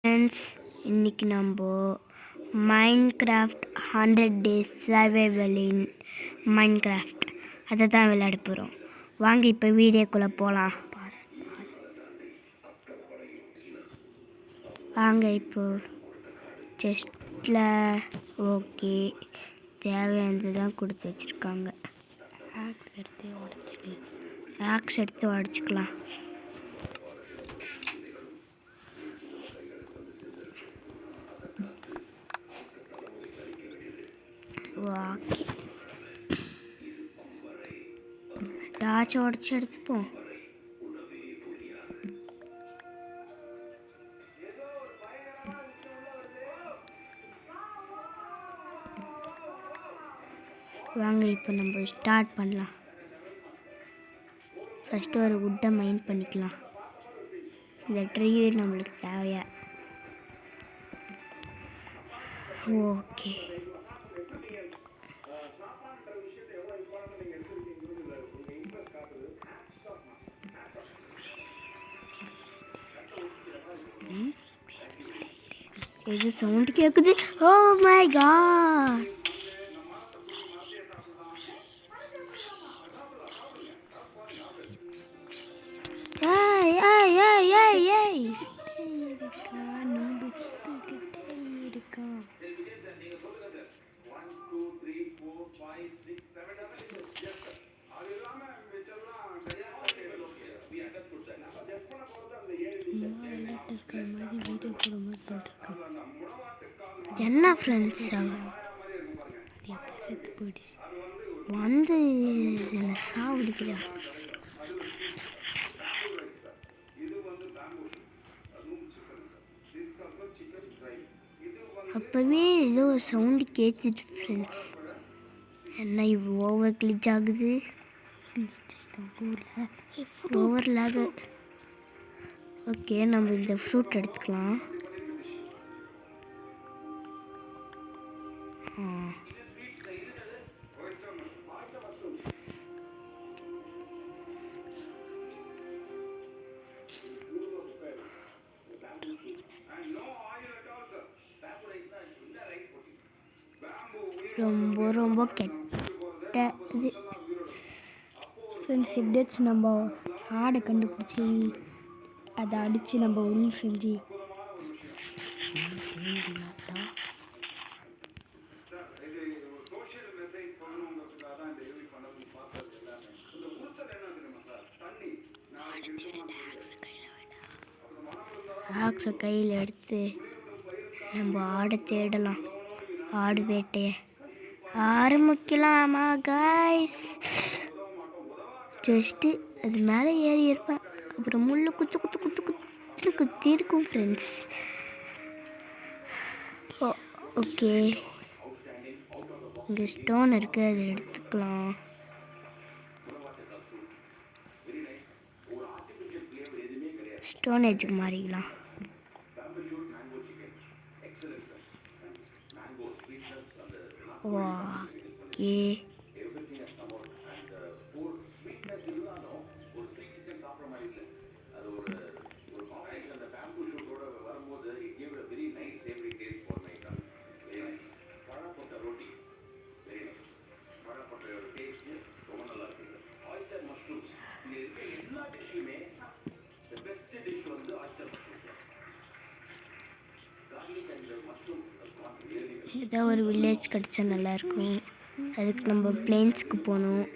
Friends, இன்றைக்கி நம்ம Minecraft 100 days survival இன் Minecraft அதை தான் விளையாட போகிறோம். வாங்க இப்போ வீடியோக்குள்ளே போகலாம். வாங்க இப்போ செஸ்ட்டில் ஓகே தேவையானது தான் கொடுத்து வச்சுருக்காங்க. ஆக்ஸ் எடுத்து உடச்சிக்கலாம். ஓகே, டார்ச் உடச்சி எடுத்துப்போம். வாங்க இப்போ நம்ம ஸ்டார்ட் பண்ணலாம். ஃபஸ்ட்டு ஒரு வுட்டை மைண்ட் பண்ணிக்கலாம். இந்த ட்ரீ நம்மளுக்கு தேவையா? ஓகே, இது சவுண்ட் கேட்குது. ஓ மை காட், ஏய் ஏய் ஏய் ஏய் ஏய் இருக்கா, நூடு சுத்திக்கிட்டே இருக்கா. என்ன ஃப்ரெண்ட்ஸ், அது எப்போ செத்து போயிடுச்சு வந்து என்னை சாவடிக்கிறான். அப்போவே ஏதோ ஒரு சவுண்டு கேட்குது ஃப்ரெண்ட்ஸ். என்ன இவ்வளோ ஓவர் கிளிச் ஆகுது? Over lock. ஓகே, நம்ம இந்த ஃப்ரூட் எடுத்துக்கலாம். ரொம்ப ரொம்ப கெட்டது ஃப்ரெண்ட்ஸ். எப்படியாச்சும் நம்ம ஆடை கண்டுபிடிச்சி அதை அடித்து நம்ம ஒன்று செஞ்சு ஆக்ஸை கையில் எடுத்து நம்ம ஆடை தேடலாம். ஆடு வேட்டையை ஆரம்பிக்கலாமா காய்ஸ்? ஜஸ்ட்டு அது மேலே ஏறி இருப்பேன், அப்புறம் முள்ளு குத்து குத்து குத்து குத்து குத்தி இருக்கும் ஃப்ரெண்ட்ஸ். ஓகே, இங்கே ஸ்டோன் இருக்குது, அதை எடுத்துக்கலாம். ஸ்டோன் ஏஜுக்கு மாறிக்கலாம். ஓகே, ஏதோ ஒரு வில்லேஜ் கிடச்சா நல்லாயிருக்கும். அதுக்கு நம்ம பிளேன்ஸ்க்கு போகணும்.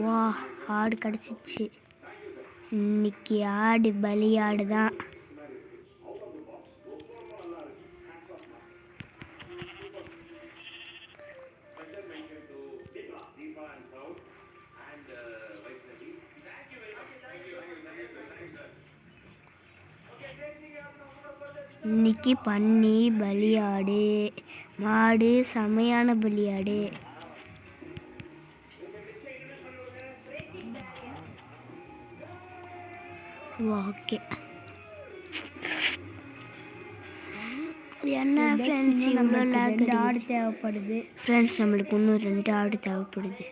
வா, ஆடு கிடச்சிச்சு. இன்னைக்கு ஆடு பலியாடு தான். இன்னைக்கு பன்னி பலியாடு, மாடு செமையான பலியாடு. ஓகே, என்ன ஃப்ரெண்ட்ஸ் இவ்வளோ லேக் 2 ஆடு தேவைப்படுது. ஃப்ரெண்ட்ஸ் நம்மளுக்கு இன்னும் 2 ஆடு தேவைப்படுது.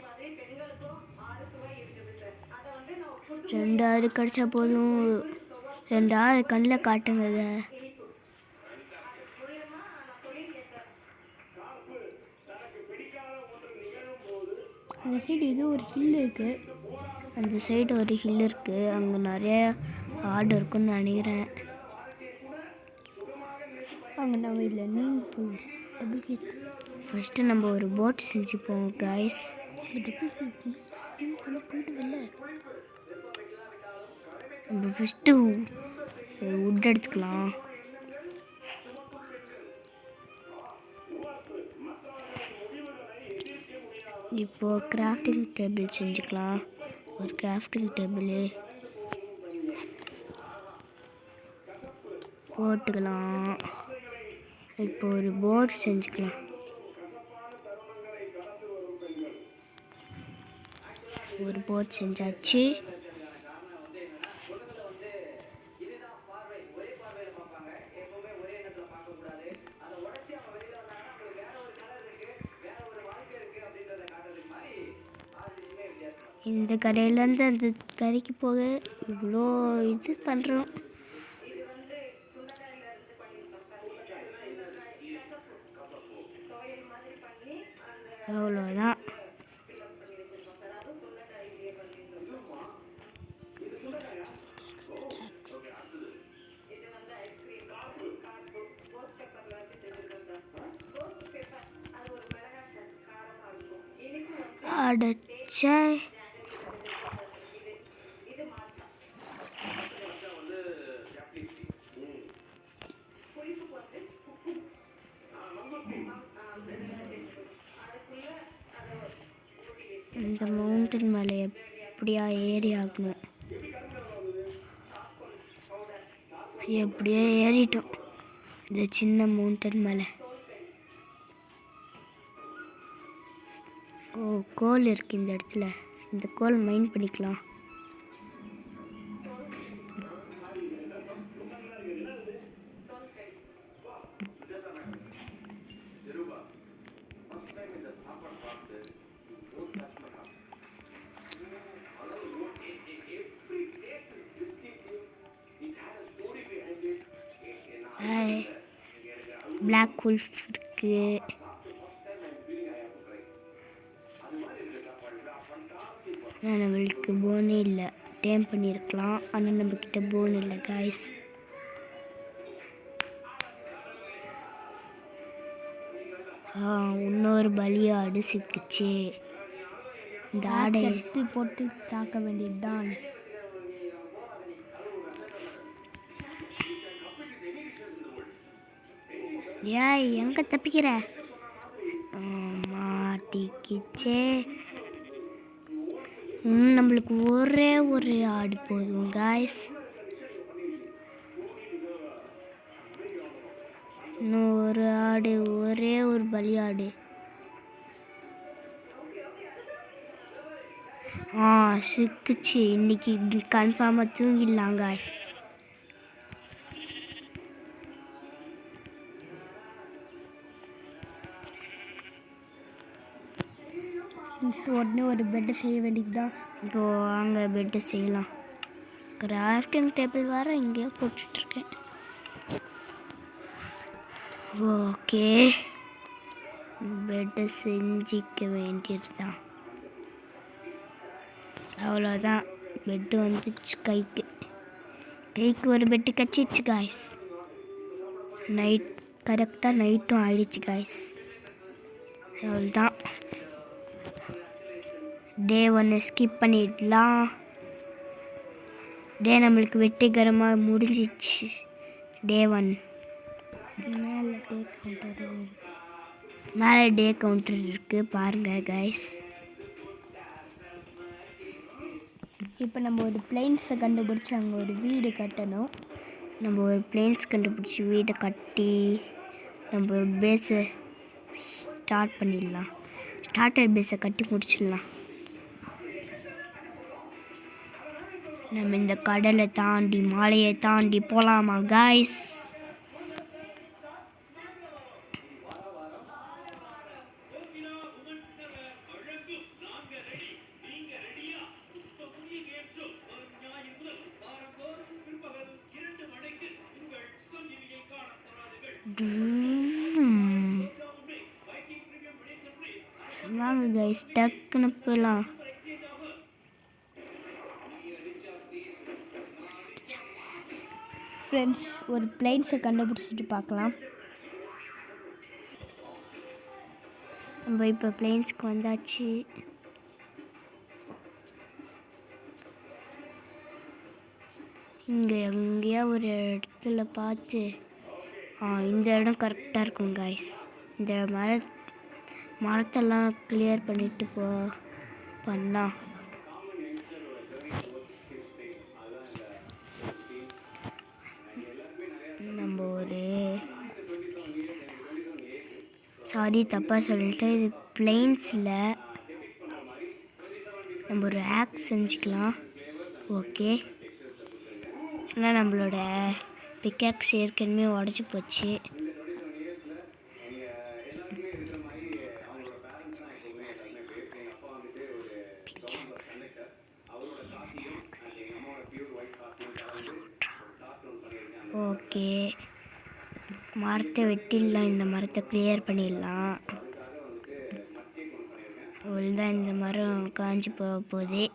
2 ஆடு கிடச்சா போதும். 2 ஆடு கண்ணில் காட்டுங்க. அந்த சைடு ஏதோ ஒரு ஹில் இருக்குது. அந்த சைடு ஒரு ஹில் இருக்குது. அங்கே நிறைய ஆடு இருக்குன்னு நினைக்கிறேன். அங்கே நம்ம இதில் நீங்க போகலாம். Double click. ஃபஸ்ட்டு நம்ம ஒரு போட் செஞ்சுப்போம் கைஸ். டபுள் கிளிக் பண்ண போயிடுவில்ல. நம்ம ஃபஸ்ட்டு உட் எடுத்துக்கலாம். இப்போது கிராஃப்டிங் டேபிள் செஞ்சுக்கலாம். ஒரு கிராஃப்டிங் டேபிள் போட்டுக்கலாம். இப்போ ஒரு போட் செஞ்சுக்கலாம். ஒரு போட் செஞ்சாச்சு. இந்த கரையிலேருந்து அந்த கரைக்கு போக இவ்வளோ இது பண்ணுறோம். அவ்வளோதான். அடச்சே, இந்த மவுண்டன் மேலே எப்படியா ஏறி ஆகணும். எப்படியோ ஏறிட்டோம் இந்த சின்ன மவுண்டன் மேலே. ஓ, கோல் இருக்குது இந்த இடத்துல. இந்த கோல் மைன் பண்ணிக்கலாம். பிளாக் உல்ஃப் இருக்கு. நம்மளுக்கு போனே இல்லை. டேம் பண்ணியிருக்கலாம், ஆனால் நம்மக்கிட்ட போன் இல்லை காய்ஸ். இன்னொரு பலியாடு சிக்குச்சு. இந்த ஆடை எடுத்து போட்டு தாக்க வேண்டியதுதான். ஏய், எங்கே தப்பிக்கிற? மாட்டிக்கிச்சே. நம்மளுக்கு ஒரே ஒரு ஆடு போதும் காய்ஸ். இன்னும் ஒரு ஆடு, ஒரே ஒரு பலியாடு. சிக்குச்சு. இன்னைக்கு கன்ஃபார்மாக தூங்கிடலாம் காய்ஸ். உடனே ஒரு பெட்டை செய்ய வேண்டியது தான். இப்போது அங்கே பெட்டு செய்யலாம். கிராஃப்டிங் டேபிள் வேறு இங்கேயே போட்டுட்ருக்கேன். ஓகே, பெட்டு செஞ்சிக்க வேண்டியது தான். அவ்வளோதான், பெட்டு வந்துச்சு கைக்கு ஒரு பெட்டு கச்சிச்சு காய்ஸ். கரெக்டாக நைட்டும் ஆயிடுச்சு காய்ஸ். அவ்வளோதான், டே 1 ஸ்கிப் பண்ணிடலாம். டே நம்மளுக்கு வெற்றிகரமாக முடிஞ்சிச்சு. டே 1 மேலே டே கவுண்டர் இருக்குது பாருங்கள் கைஸ். இப்போ நம்ம ஒரு பிளைன்ஸை கண்டுபிடிச்சி அங்கே ஒரு வீடு கட்டணும். நம்ம ஒரு பிளைன்ஸ் கண்டுபிடிச்சி வீடை கட்டி நம்ம பேஸை ஸ்டார்ட் பண்ணிடலாம். ஸ்டார்டர் பேஸை கட்டி முடிச்சிடலாம். நம்ம இந்த கடலை தாண்டி மலையை தாண்டி போகலாமா காய்ஸ்? வாங்க கைஸ் டக்குன்னு போகலாம். ஃப்ரெண்ட்ஸ் ஒரு பிளைன்ஸை கண்டுபிடிச்சிட்டு பார்க்கலாம். நம்ம இப்போ பிளேன்ஸ்க்கு வந்தாச்சு. இங்கே எங்கேயா ஒரு இடத்துல பார்த்து இந்த இடம் கரெக்டாக இருக்கும் கைஸ். இந்த மரத்தெல்லாம் கிளியர் பண்ணிட்டு பண்ணலாம். நம்ம சாரி தப்பாக சொல்லிட்டேன். இது பிளெயின்ஸில் நம்ம ஒரு ஆக்ஸ் செஞ்சுக்கலாம். ஓகே, ஏன்னா நம்மளோட பிக்காக்ஸ் ஏற்கனவே உடச்சி போச்சு. ஓகே, மரத்தை வெட்டிடலாம். இந்த மரத்தை கிளியர் பண்ணிடலாம். அவ்வளோதான், இந்த மரம் காஞ்சி போக போகுது.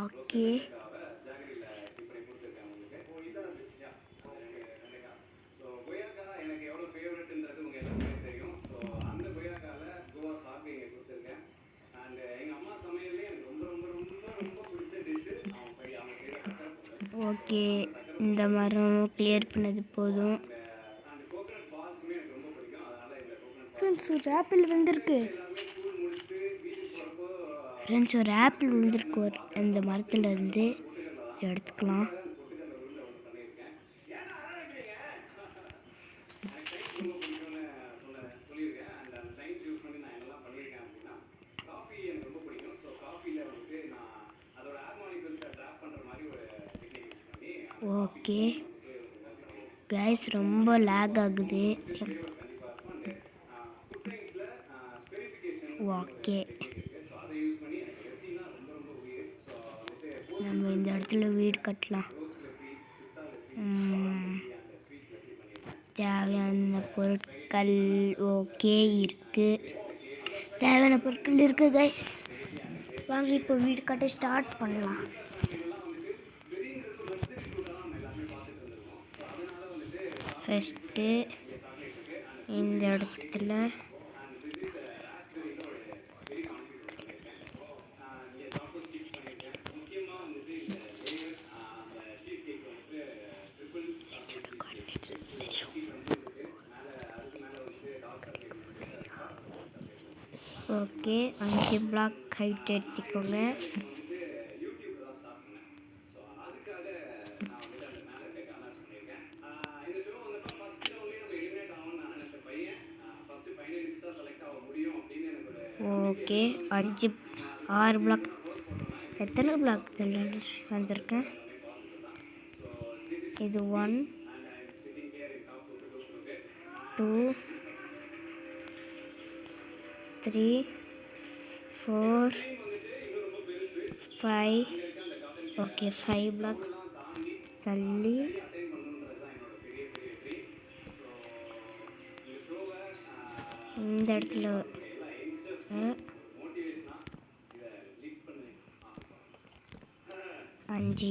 ஓகே, ஓகே, இந்த மரம் கிளியர் பண்ணது போதும். ஃப்ரெண்ட்ஸ் ஒரு ஆப்பிள் வந்திருக்கு. ஃப்ரெண்ட்ஸ் ஒரு ஆப்பிள் விழுந்திருக்கு இந்த மரத்துலேருந்து. எடுத்துக்கலாம். ஓகே கைஸ், ரொம்ப லேக் ஆகுது. ஓகே, நம்ம இந்த இடத்துல வீடு கட்டலாம். தேவையான பொருட்கள் ஓகே இருக்குது. தேவையான பொருட்கள் இருக்குது கைஸ். வாங்க இப்போ வீடு கட்ட ஸ்டார்ட் பண்ணலாம். ஃபஸ்ட்டு இந்த இடத்துல ஓகே 5 பிளாக் ஹைட் எடுத்துக்கோங்க. Okay 6 block. எத்தனை பிளாக் வந்திருக்கேன்? இது 1 2 3 4 5. ஓகே 5 பிளாக்ஸ் தள்ளி இந்த இடத்துல 5.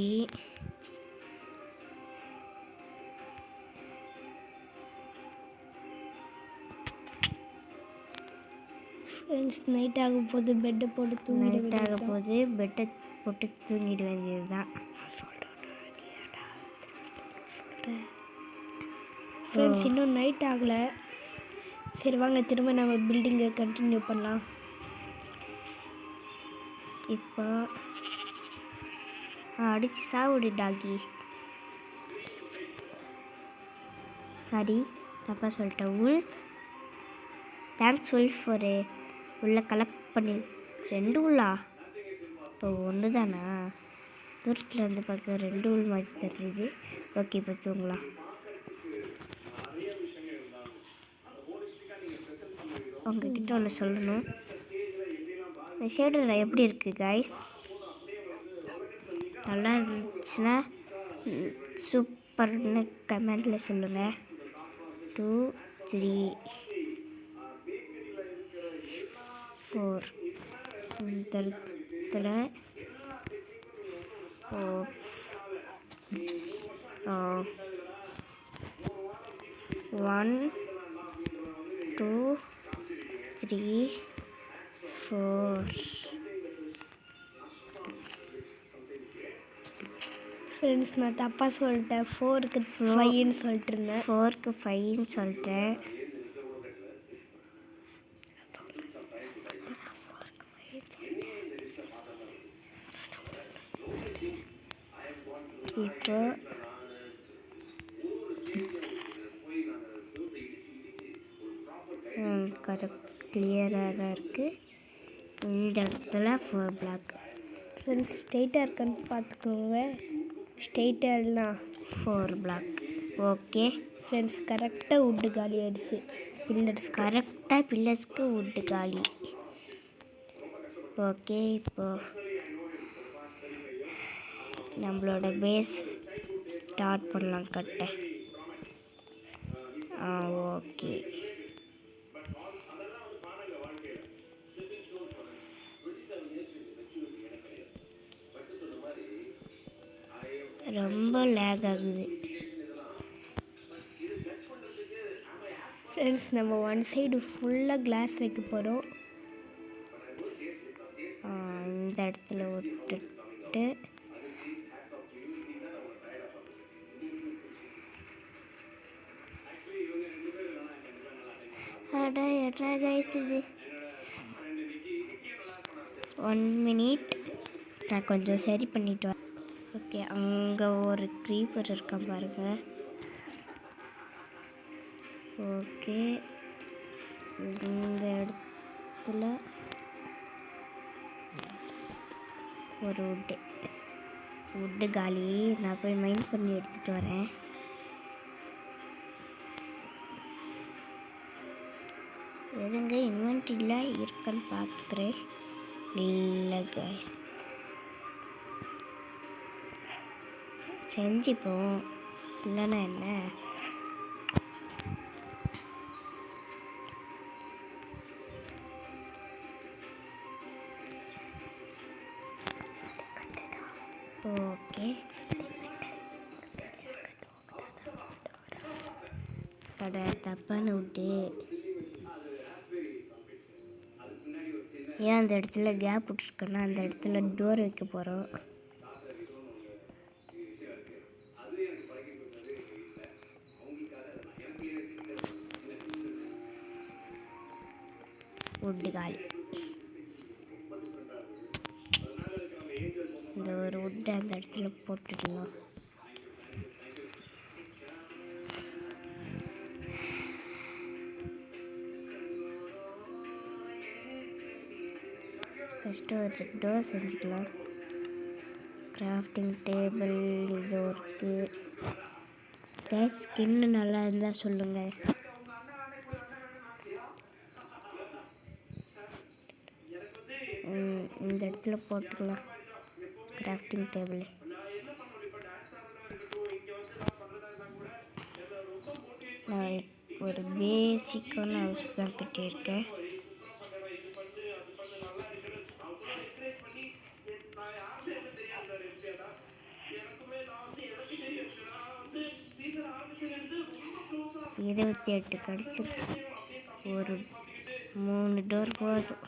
ஃப்ரெண்ட்ஸ் நைட் ஆக போது பெட்டை போட்டு பெட்டை போட்டு தூங்கிட வேண்டியது தான். ஃப்ரெண்ட்ஸ் இன்னும் நைட் ஆகலை. சரி வாங்க திரும்ப நம்ம பில்டிங்கை கண்டினியூ பண்ணலாம். இப்போ அடிச்சு சாவுடி டாகி. சாரி தப்பாக சொல்லிட்டேன். Wolf, thanks wolf. உள்ள கலெக்ட் பண்ணி 2 உள்ளா? இப்போ 1 தானா? தூரத்தில் வந்து பார்க்க 2 உள் மாதிரி தெரியுது. ஓகே, இப்போ தூங்கலாம். உங்ககிட்ட ஒன்று சொல்லணும். இந்த ஷேடர் எப்படி இருக்குது கைஸ்? நல்லா இருந்துச்சுன்னா சூப்பர்னு கமெண்டில் சொல்லுங்கள். 2 3 4 இந்த இடத்துல 1 2 3 4. ஃப்ரெண்ட்ஸ் நான் தப்பாக சொல்லிட்டேன். 4க்கு 5ன்னு சொல்லிட்டு இருந்தேன். 4க்கு 5ன்னு சொல்லிட்டேன். இப்போ கரெக்ட் கிளியராக தான் இருக்குது. இந்த இடத்துல 4 பிளாக். ஃப்ரெண்ட்ஸ் ஸ்ட்ரெயிட்டாக இருக்கான்னு பார்த்துக்கோங்க. ஸ்ட்ரெயிட்டாக இல்லைனா 4 பிளாக். ஓகே ஃப்ரெண்ட்ஸ் கரெக்டாக வுட்டு காலி ஆயிடுச்சு. கரெக்டாக பில்லர்ஸ்க்கு வுட்டு காலி. ஓகே, இப்போ நம்மளோட பேஸ் ஸ்டார்ட் பண்ணலாம் கட்ட. ஓகே, ரொம்ப லேக் ஆகுது. ஃப்ரெண்ட்ஸ் நம்ம ஒன் சைடு ஃபுல்லாக கிளாஸ் வைக்க போகிறோம். இந்த இடத்துல விட்டுட்டு என்ன கைஸ் இது? 1 minute நான் கொஞ்சம் சரி பண்ணிட்டு வரேன். ஓகே, அங்கே ஒரு க்ரீப்பர் இருக்கான் பாருங்க. ஓகே, இந்த இடத்துல ஒரு வுட்டு காலி. நான் போய் மைண்ட் பண்ணி எடுத்துகிட்டு வரேன். எதுங்க இன்வென்ட்ரியில் இருக்கான்னு பார்த்துக்கிறேன். இல்லை கைஸ், செஞ்சுப்போம். இல்லைன்னா என்ன? ஓகே, தப்பான விட்டு ஏன் அந்த இடத்துல கேப் விட்டுருக்கேன்னா அந்த இடத்துல டோர் வைக்க போகிறோம். வுட்டு காலி. இந்த ஒரு வுட்டை அந்த இடத்துல போட்டுடலாம். ஃபஸ்ட்டு ஒரு டோர் செஞ்சுக்கலாம். கிராஃப்டிங் டேபிள் இது இருக்குது. கேஸ் ஸ்கின்னு நல்லா இருந்தால் சொல்லுங்கள். இந்த இடத்துல போட்டுக்கலாம் கிராஃப்டிங் டேபிள். நான் ஒரு பேசிக்கான ஹவுஸ் தான் கட்டியிருக்கேன். இருபத்தி 8 கிடச்சிருக்கு. ஒரு 3 டோர் போதும்.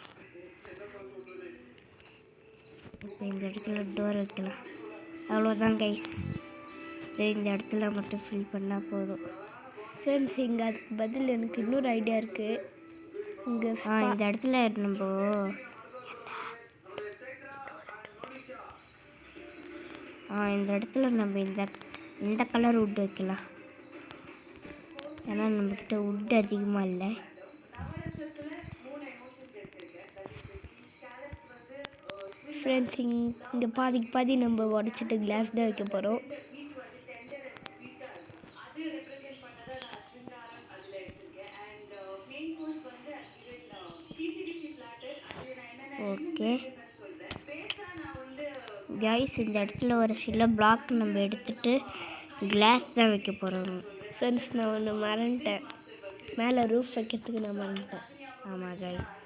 இப்போ இந்த இடத்துல டோர் வைக்கலாம். அவ்வளோதான் கைஸ். இந்த இடத்துல மட்டும் ஃபில் பண்ணால் போதும். ஃப்ரெண்ட்ஸ் இங்கே அதுக்கு பதில் எனக்கு இன்னொரு ஐடியா இருக்குது. இங்கே இந்த இடத்துல நம்ம இந்த இடத்துல நம்ம இந்த கலர் வுட் வைக்கலாம். ஏன்னா நம்மக்கிட்ட வுட் அதிகமாக இல்லை. ஃப்ரெண்ட்ஸ் இங்கே பாதிக்கு பாதி நம்ம உடச்சிட்டு கிளாஸ் தான் வைக்க போகிறோம். ஓகே கைஸ், இந்த இடத்துல ஒரு சில பிளாக் நம்ம எடுத்துட்டு கிளாஸ் தான் வைக்க போகிறோம். ஃப்ரெண்ட்ஸ் நான் ஒன்று மறந்துட்டேன், மேலே ரூஃப் வைக்கிறதுக்கு நான் மறந்துட்டேன். ஆமாம் கைஸ்,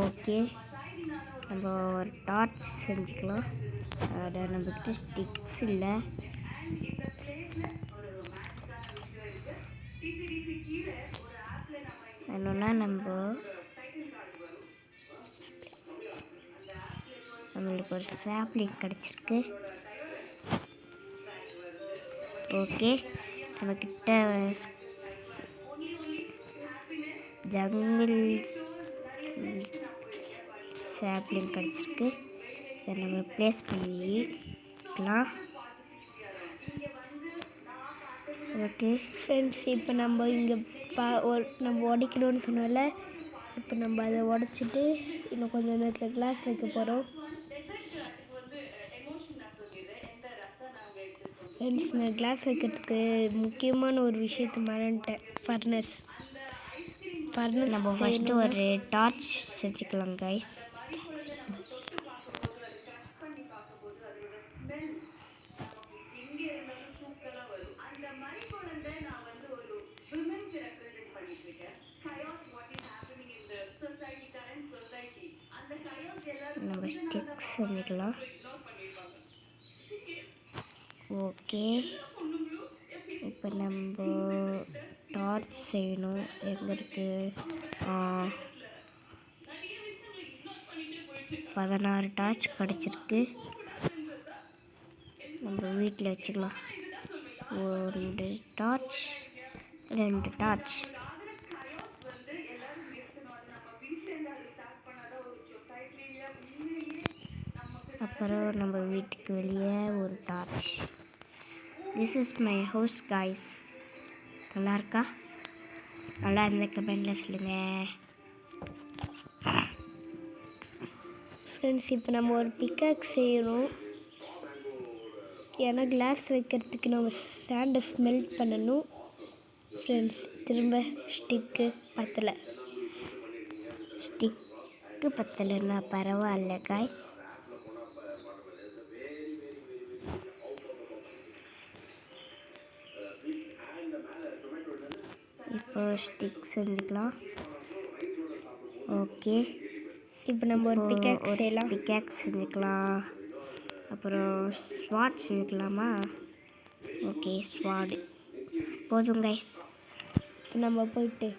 ஓகே நம்ம ஒரு டார்ச் செஞ்சுக்கலாம். அதை நம்மக்கிட்ட ஸ்டிக்ஸ் இல்லை. என்னன்னா நம்மளுக்கு ஒரு சாப்லிங் கிடச்சிருக்கு. ஓகே, நம்மக்கிட்ட ஜங்கிள் சாப்லிங் கிடச்சிருக்கு. இதை நம்ம ப்ளேஸ் பண்ணிக்கலாம். ஓகே ஃப்ரெண்ட்ஸ், இப்போ நம்ம இங்கே நம்ம உடைக்கணும்னு சொன்னோம்ல, இப்போ நம்ம அதை உடச்சிட்டு இன்னும் கொஞ்சம் நேரத்தில் கிளாஸ் வைக்க போகிறோம். ஃப்ரெண்ட்ஸ், நான் கிளாஸ் வைக்கிறதுக்கு முக்கியமான ஒரு விஷயத்தை மறந்துட்டேன், ஃபர்னஸ். நம்ம ஃபஸ்ட்டு ஒரு டார்ச் செஞ்சுக்கலாம் கைஸ். நம்ம ஸ்டிக்ஸ் செஞ்சுக்கலாம். ஓகே, இப்போ நம்ம டார்ச் செய்யணும். எங்கே இருக்குது? 16 டார்ச் கிடச்சிருக்கு. நம்ம வீட்டில் வச்சுக்கலாம். 1 டார்ச், 2 டார்ச். அப்புறம் நம்ம வீட்டுக்கு வெளியே ஒரு torch. This is my house guys. நல்லா இருக்கா? நல்லா இருந்த கமெண்டில் சொல்லுங்கள். ஃப்ரெண்ட்ஸ், இப்போ நம்ம ஒரு பிக்காக்ஸ் செய்யணும். ஏன்னா கிளாஸ் வைக்கிறதுக்கு நம்ம சாண்டை ஸ்மெல்ட் பண்ணணும். ஃப்ரெண்ட்ஸ், திரும்ப ஸ்டிக்கு பத்தலைன்னா பரவாயில்ல கைஸ். இப்போ ஸ்டிக் செஞ்சுக்கலாம். ஓகே, இப்போ நம்ம ஒரு பிக்காக்ஸ் செஞ்சுக்கலாம். அப்புறம் ஸ்வாட் செஞ்சுக்கலாமா? ஓகே, ஸ்வாட் போதும் கைஸ். நம்ம போயிட்டு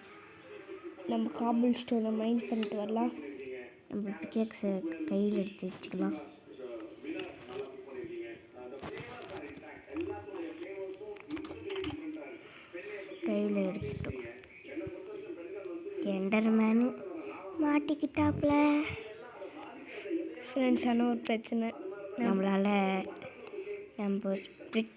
நம்ம காபிள் ஸ்டோனை மைண்ட் பண்ணிட்டு வரலாம். நம்ம பிக்காக்ஸை கையில் எடுத்து வச்சுக்கலாம். கையில் எடுத்துட்டோம். எண்டர்மேனு மாட்டிக்கிட்டாப்புல. ஃப்ரெண்ட்ஸ், ஆனால் ஒரு பிரச்சனை, நம்மளால் நம்ம ஸ்பிரிட்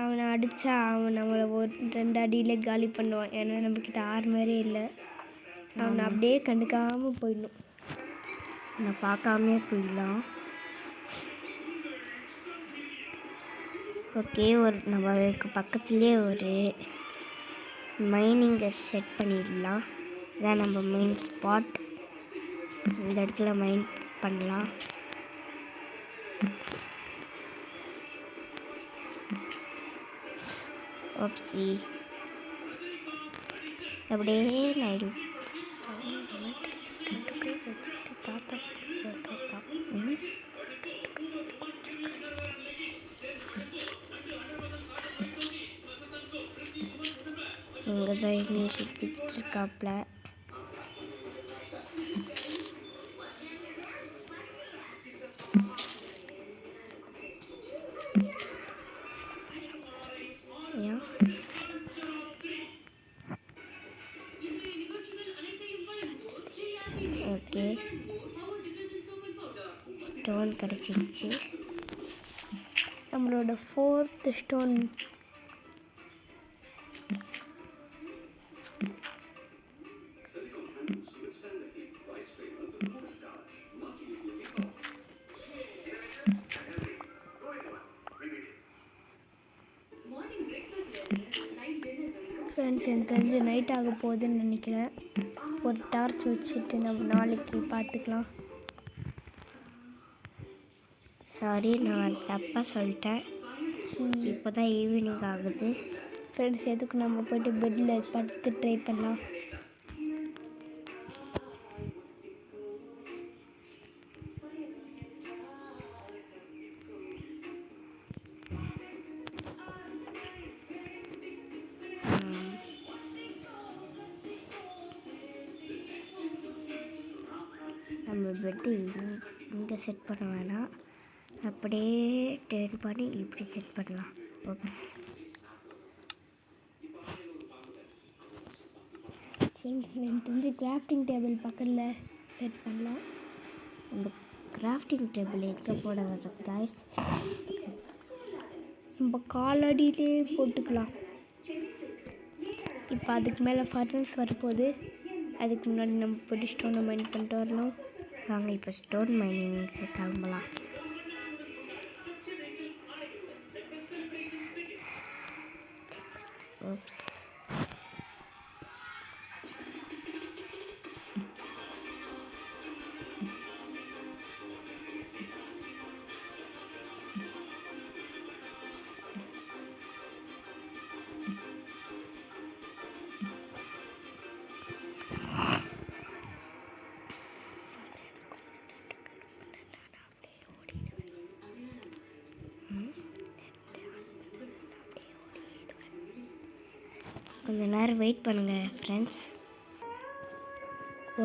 அவனை அடித்தா அவன் நம்மளை ஒரு 2 அடியிலே காலி பண்ணுவான். ஏன்னா நம்மக்கிட்ட ஆர்மரே இல்லை. அவனை அப்படியே கண்டுக்காமல் போயிடணும். நான் பார்க்காமே போயிடலாம். ஓகே, நம்மளுக்கு பக்கத்துலேயே ஒரு மைனிங்கை செட் பண்ணிடலாம். இதான் நம்ம மெயின் ஸ்பாட். இந்த இடத்துல மைன் பண்ணலாம். ஓப்சி, அப்படியே நைடு தாத்தா இங்கே தான் எங்கேயும் சுற்றிட்டு இருக்காப்புல. ஏன் ஸ்டோன் கிடச்சிச்சு. நம்மளோட 4th ஸ்டோன். ஃப்ரெண்ட்ஸ், எனக்கு தெரிஞ்சு நைட் ஆக போகுதுன்னு நினைக்கிறேன். ஒரு டார்ச் வச்சுட்டு நம்ம நாளைக்கு பார்த்துக்கலாம். சாரி, நான் தப்பாக சொல்லிட்டேன். இப்போ தான் ஈவினிங் ஆகுது. ஃப்ரெண்ட்ஸ், எதுக்கு நம்ம போய்ட்டு பெட்டில் படுத்து ட்ரை பண்ணலாம். நம்ம பெட்டு இங்கே செட் பண்ண வேணாம், அப்படியே டேர்ன் பண்ணி இப்படி செட் பண்ணலாம். ஓப்ஸ். ஃப்ரெண்ட்ஸ், எனக்கு தெரிஞ்சு கிராஃப்டிங் டேபிள் பக்கத்தில் செட் பண்ணலாம். அந்த கிராஃப்டிங் டேபிள் எங்கே போட வரோம் கைஸ்? நம்ம காலடியிலே போட்டுக்கலாம். இப்போ அதுக்கு மேலே ஃபர்னஸ் வரப்போகுது. அதுக்கு முன்னாடி நம்ம போய்ட்டு ஸ்டோனை மைண்ட் பண்ணிட்டு வரணும். வாங்க இப்போ ஸ்டோன் மைனிங்க்கு கிளம்பலாம். ஓப்ஸ். கொஞ்ச நேரம் வெயிட் பண்ணுங்கள் ஃப்ரெண்ட்ஸ்.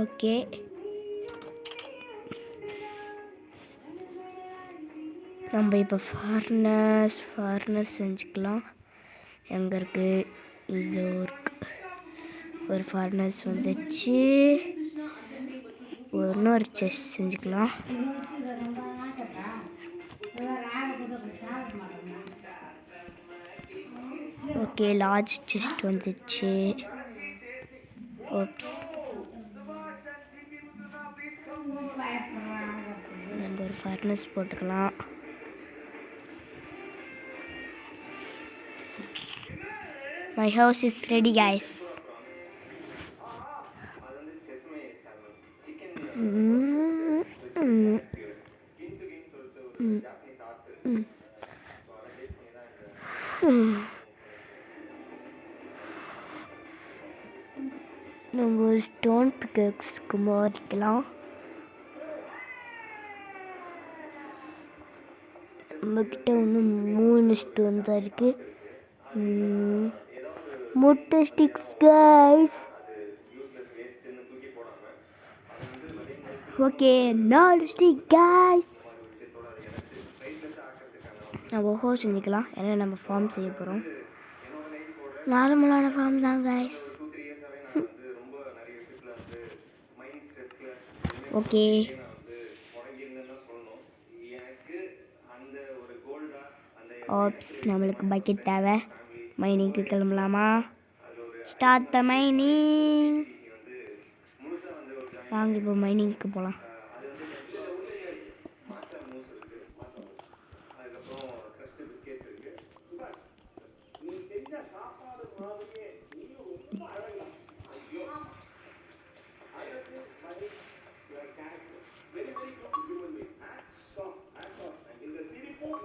ஓகே, நம்ம இப்போ ஃபார்னஸ் செஞ்சுக்கலாம். எங்கே இருக்குது? இது ஒரு ஃபார்னஸ் வந்துச்சு. இன்னொரு செஸ்ட் செஞ்சுக்கலாம். ஓகே, லார்ஜ் செஸ்ட் வந்துச்சு. ஓப்ஸ். நம்ம ஒரு ஃபர்னஸ் போட்டுக்கலாம். My house is ready, guys. நம்ம ஒரு ஸ்டோன் பிக்கெக்ஸ்க்கு மாறிக்கலாம். நம்மக்கிட்ட இன்னும் 3 ஸ்டோன் தான் இருக்குது. முட்டை sticks guys. Okay, 4 stick guys. நம்ம ஹோஸ் செஞ்சுக்கலாம். ஏன்னா நம்ம ஃபார்ம் செய்ய போகிறோம். நார்மலான ஃபார்ம் தான் கைஸ். Okay, apps. நம்மளுக்கு பக்கெட் தேவை. மைனிங்க்கு கிளம்பலாமா? Start the mining. வாங்க இப்போ மைனிங்க்கு போகலாம்.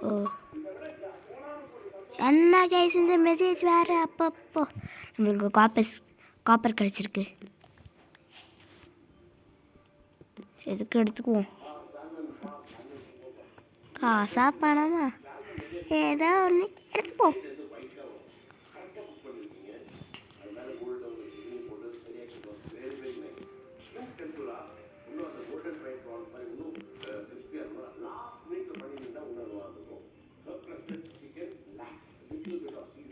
ஓ, என்ன கைஸ் இந்த மெசேஜ் வேறு அப்பப்போ. நம்மளுக்கு காப்பர் கிடச்சிருக்கு. எதுக்கு எடுத்துக்குவோம். காசா பணமா ஏதோ ஒன்று எடுத்துப்போம்.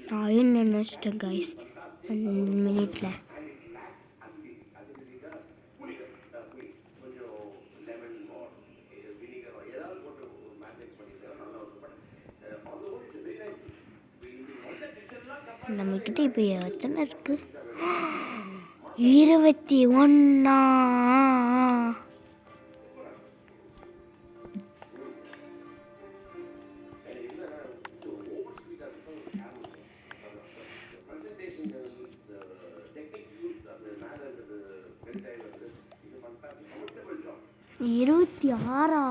நான் என்ன நினச்சிட்டேன் கைஸ் 1 மினிட்ல. நம்மக்கிட்ட இப்போ எத்தனை இருக்கு? 21. இருபத்தி ஆறா?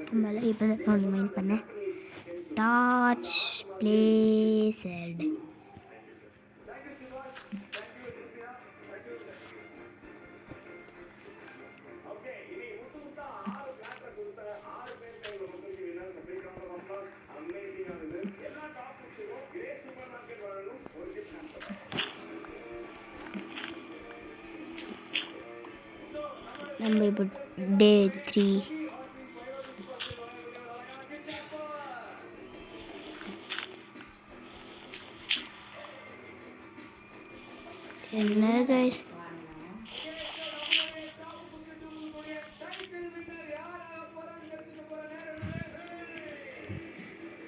நம்மள இப்போ தான் மைண்ட் பண்ணேன். டார்ச் பிளேசட். நம்ம இப்போ டே 3. என்ன கைஸ்,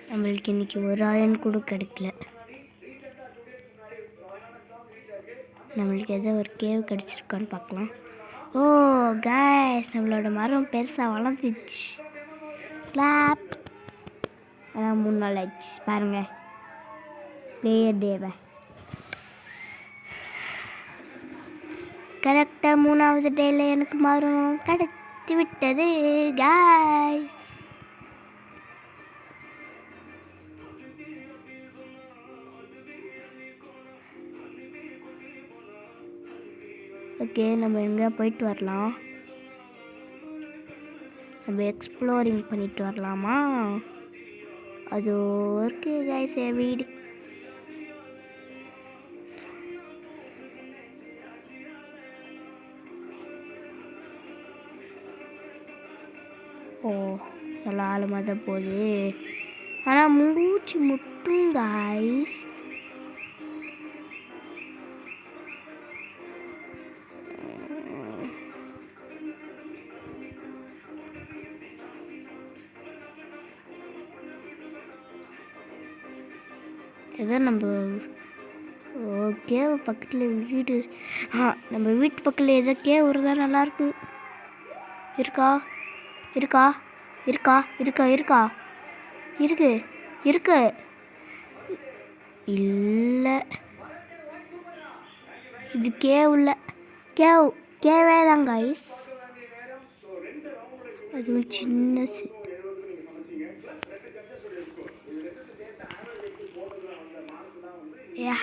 நம்மளுக்கு இன்னைக்கு ஒரு அயன் கூட கிடைக்கல. நம்மளுக்கு ஏதோ ஒரு கேவ் கிடச்சிருக்கான்னு பார்க்கலாம். ஓ கைஸ், நம்மளோட மரம் பெருசாக வளர்ந்துச்சு. கிளாப். ஆனால் 3 நாள் ஆயிடுச்சு பாருங்கள். பிளேயர் டேவை கரெக்டாக 3ஆவது டேயில் எனக்கு மரம் கிடைச்சி விட்டது கைஸ். ஓகே, நம்ம எங்கே போயிட்டு வரலாம்? நம்ம எக்ஸ்ப்ளோரிங் பண்ணிட்டு வரலாமா? அது ஓகே கைஸ். வீடு ஓ நல்லா ஆழமாக தான் போகுது. ஆனால் மூச்சு முட்டும் கைஸ். ஏதோ நம்ம கேவ் பக்கத்தில் வீடு, நம்ம வீட்டு பக்கத்தில் ஏதோ கேவ் இருந்தால் நல்லாயிருக்கும். இருக்கா இருக்கா இருக்கா இருக்கா இருக்கா இருக்கு இருக்கு இல்லை, இது கேவ் இல்லை. கேவே தான் கைஸ். அதுவும் சின்ன யா.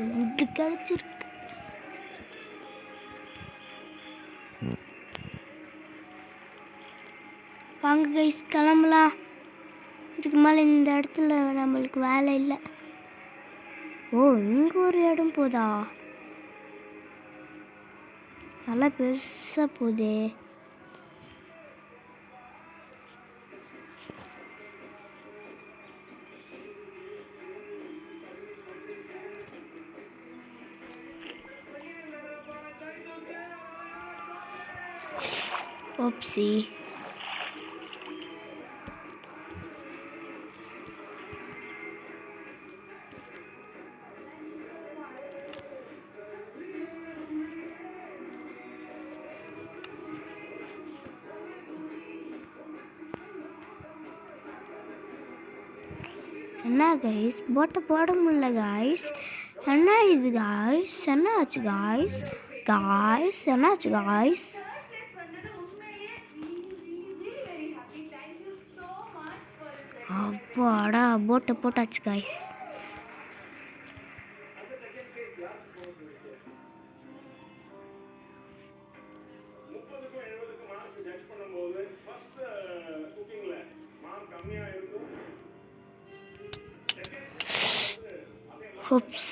வுட்டு கிடச்சிருக்கு. வாங்க கைஸ் கிளம்பலாம். இதுக்கு மேலே இந்த இடத்துல நம்மளுக்கு வேலை இல்லை. ஓ இங்கே ஒரு இடம் போதா? நல்லா பெருசாக போதே. ஓப்சி. என்ன கைஸ், போட்டை போட முடியல கைஸ். என்ன இது கைஸ்? என்ன ஆச்சு கைஸ்? என்னாச்சு கைஸ்? அப்பாடா, போட்டை போட்டாச்சு கைஸ். Oops.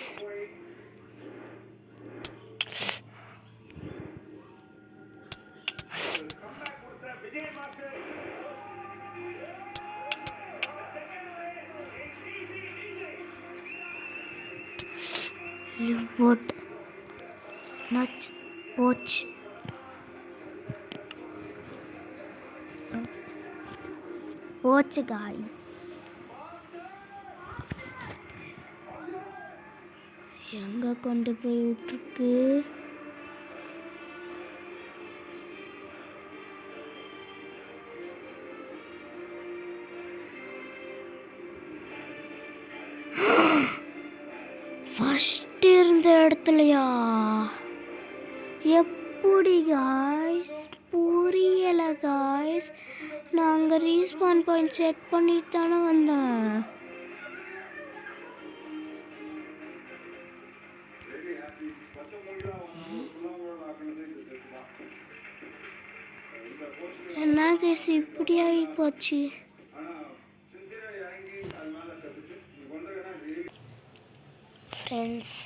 லிவ் போட் நச் போச் போச்சு காய்ஸ். எங்கே கொண்டு போய் விட்டுருக்கு? ஃபர்ஸ்ட் இருந்த இடத்துலையா? எப்படி காய்ஸ்? புரியல காய்ஸ். நாங்கள் ரீஸ்பான் பாயிண்ட் செக் பண்ணிட்டு தானே வந்தேன். என்ன கேஸ் இப்படி ஆகி போச்சு? ஃப்ரெண்ட்ஸ்,